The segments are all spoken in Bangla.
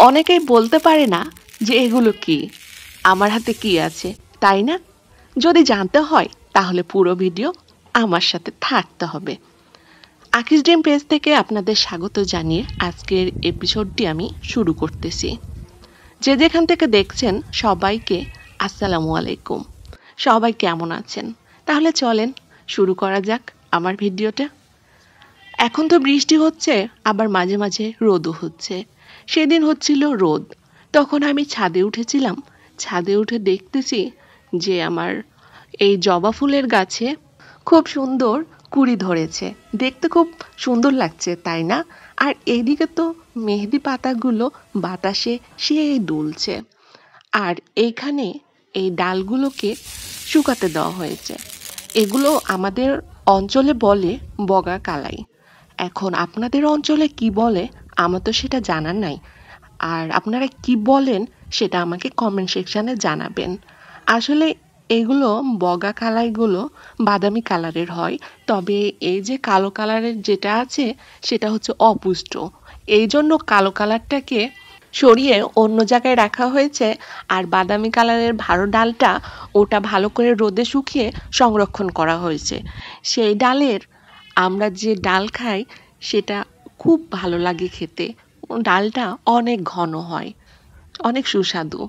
অনেকেই বলতে পারে না যে এগুলো কি, আমার হাতে কি আছে, তাই না? যদি জানতে হয় তাহলে পুরো ভিডিও আমার সাথে থাকতে হবে। আকিস ড্রিম পেজ থেকে আপনাদের স্বাগত জানিয়ে আজকের এপিসোডটি আমি শুরু করতেছি। যে যেখান থেকে দেখছেন সবাইকে আসসালামু আলাইকুম। সবাই কেমন আছেন? তাহলে চলেন শুরু করা যাক আমার ভিডিওটা। এখন তো বৃষ্টি হচ্ছে, আবার মাঝে মাঝে রোদও হচ্ছে। সেদিন হচ্ছিল রোদ, তখন আমি ছাদে উঠেছিলাম। ছাদে উঠে দেখতেছি যে আমার এই জবা ফুলের গাছে খুব সুন্দর কুঁড়ি ধরেছে। দেখতে খুব সুন্দর লাগছে, তাই না? আর এইদিকে তো মেহেদি পাতাগুলো বাতাসে সেই দুলছে। আর এইখানে এই ডালগুলোকে শুকাতে দেওয়া হয়েছে। এগুলো আমাদের অঞ্চলে বলে বগা কালাই। এখন আপনাদের অঞ্চলে কি বলে আমার তো সেটা জানার নাই। আর আপনারা কি বলেন সেটা আমাকে কমেন্ট সেকশনে জানাবেন। আসলে এগুলো বগা কালাইগুলো বাদামি কালারের হয়, তবে এই যে কালো কালারের যেটা আছে সেটা হচ্ছে অপুষ্ট। এই জন্য কালো কালারটাকে সরিয়ে অন্য জায়গায় রাখা হয়েছে, আর বাদামি কালারের ভালো ডালটা ওটা ভালো করে রোদে শুকিয়ে সংরক্ষণ করা হয়েছে। সেই ডালের আমরা যে ডাল খাই সেটা খুব ভালো লাগে খেতে। ডালটা অনেক ঘন হয়, অনেক সুস্বাদু।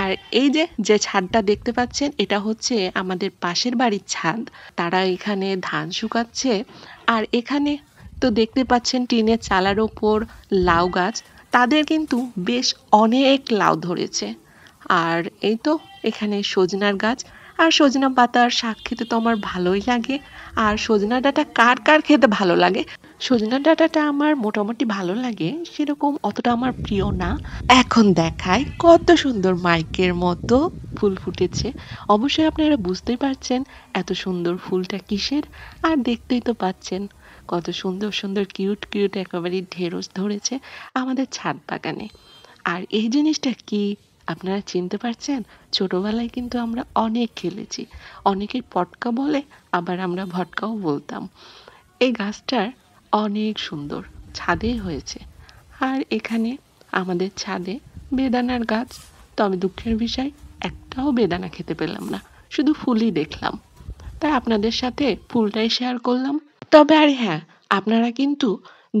আর এই যে যে ছাদটা দেখতে পাচ্ছেন এটা হচ্ছে আমাদের পাশের বাড়ির ছাদ। তারা এখানে ধান শুকাচ্ছে। আর এখানে তো দেখতে পাচ্ছেন টিনের চালার ওপর লাউ গাছ। তাদের কিন্তু বেশ অনেক লাউ ধরেছে। আর এই তো এখানে সজনার গাছ। আর সজনা পাতার শাক খেতে তো আমার ভালোই লাগে। আর সজনা ডাঁটা কার কার খেতে ভালো লাগে? সজনা ডাঁটাটা আমার মোটামুটি ভালো লাগে, সেরকম অতটা আমার প্রিয় না। এখন দেখায় কত সুন্দর মাইকের মতো ফুল ফুটেছে। অবশ্যই আপনারা বুঝতেই পারছেন এত সুন্দর ফুলটা কিসের। আর দেখতেই তো পাচ্ছেন কত সুন্দর সুন্দর কিউট কিউট একেবারে ঢেঁড়স ধরেছে আমাদের ছাদ বাগানে। আর এই জিনিসটা কি আপনারা চিনতে পারছেন? ছোটবেলায় কিন্তু আমরা অনেক খেলেছি। অনেকেই পটকা বলে, আবার আমরা ভটকাও বলতাম। এই গাছটার অনেক সুন্দর, ছাদেই হয়েছে। আর এখানে আমাদের ছাদে বেদানার গাছ। তবে দুঃখের বিষয় একটাও বেদানা খেতে পেলাম না, শুধু ফুলই দেখলাম। তাই আপনাদের সাথে ফুলটাই শেয়ার করলাম। তবে আর হ্যাঁ, আপনারা কিন্তু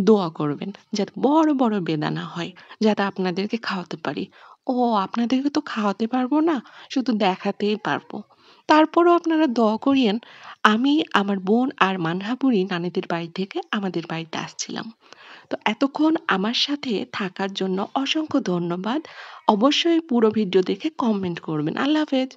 দোয়া করবেন যাতে বড় বড় বেদানা হয়, যাতে আপনাদেরকে খাওয়াতে পারি। ও, আপনাদেরকে তো খাওয়াতে পারবো না, শুধু দেখাতেই পারবো। তারপরও আপনারা দোয়া করিয়েন। আমি আমার বোন আর মানহাপুরি নানিদের বাড়ি থেকে আমাদের বাড়িতে আসছিলাম। তো এতক্ষণ আমার সাথে থাকার জন্য অসংখ্য ধন্যবাদ। অবশ্যই পুরো ভিডিও দেখে কমেন্ট করবেন। আল্লাহ হাফেজ।